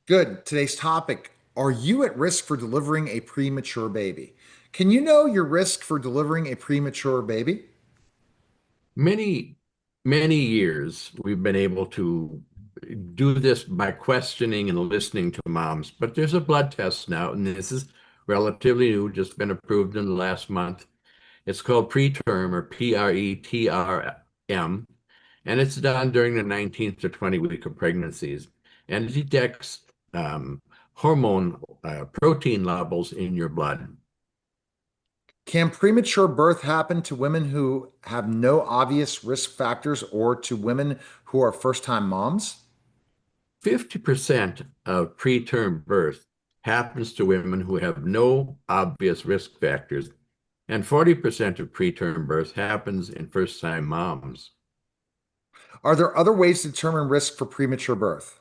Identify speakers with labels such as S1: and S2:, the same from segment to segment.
S1: Good. Today's topic, are you at risk for delivering a premature baby? Can you know your risk for delivering a premature baby?
S2: Many, many years we've been able to do this by questioning and listening to moms, but there's a blood test now, and this is relatively new, just been approved in the last month. It's called preterm or PRETRM, and it's done during the 19th to 20 week of pregnancies, and it detects hormone protein levels in your blood.
S1: Can premature birth happen to women who have no obvious risk factors or to women who are first-time moms?
S2: 50% of preterm birth happens to women who have no obvious risk factors, and 40% of preterm birth happens in first-time moms.
S1: Are there other ways to determine risk for premature birth?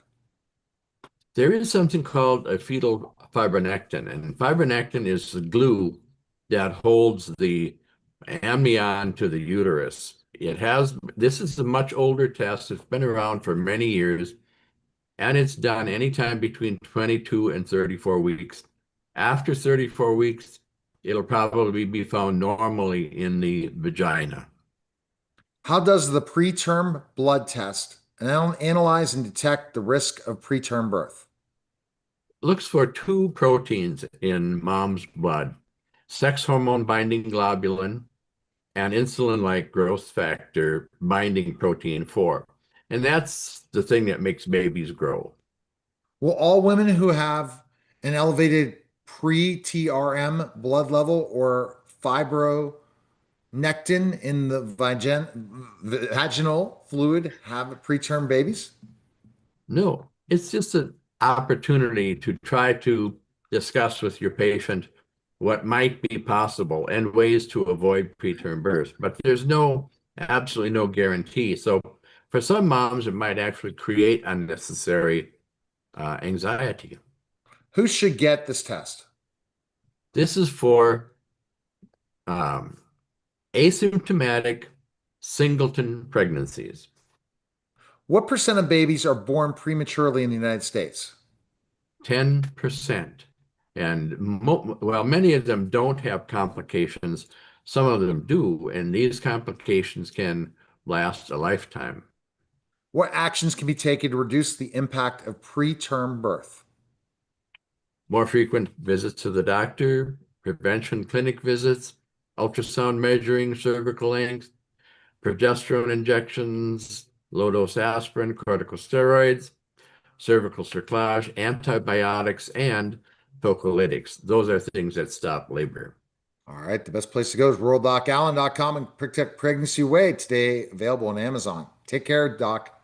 S2: There is something called a fetal fibronectin, and fibronectin is the glue that holds the amnion to the uterus. This is a much older test. It's been around for many years, and it's done anytime between 22 and 34 weeks. After 34 weeks, it'll probably be found normally in the vagina.
S1: How does the preterm blood test analyze and detect the risk of preterm birth?
S2: Looks for two proteins in mom's blood, sex hormone binding globulin and insulin-like growth factor binding protein 4. And that's the thing that makes babies grow.
S1: Will all women who have an elevated pre-TRM blood level or fibronectin in the vaginal fluid have preterm babies?
S2: No, it's just an opportunity to try to discuss with your patient what might be possible and ways to avoid preterm birth. But there's absolutely no guarantee. So for some moms, it might actually create unnecessary anxiety.
S1: Who should get this test?
S2: This is for um, asymptomatic singleton pregnancies.
S1: What percent of babies are born prematurely in the United States?
S2: 10%. And well, many of them don't have complications. Some of them do, and these complications can last a lifetime.
S1: What actions can be taken to reduce the impact of preterm birth?
S2: More frequent visits to the doctor, prevention clinic visits, ultrasound measuring cervical length, progesterone injections, low-dose aspirin, corticosteroids, cervical cerclage, antibiotics, and tocolytics. Those are things that stop labor.
S1: All right, the best place to go is ruraldocallen.com and protect pregnancy away today, available on Amazon. Take care, Doc.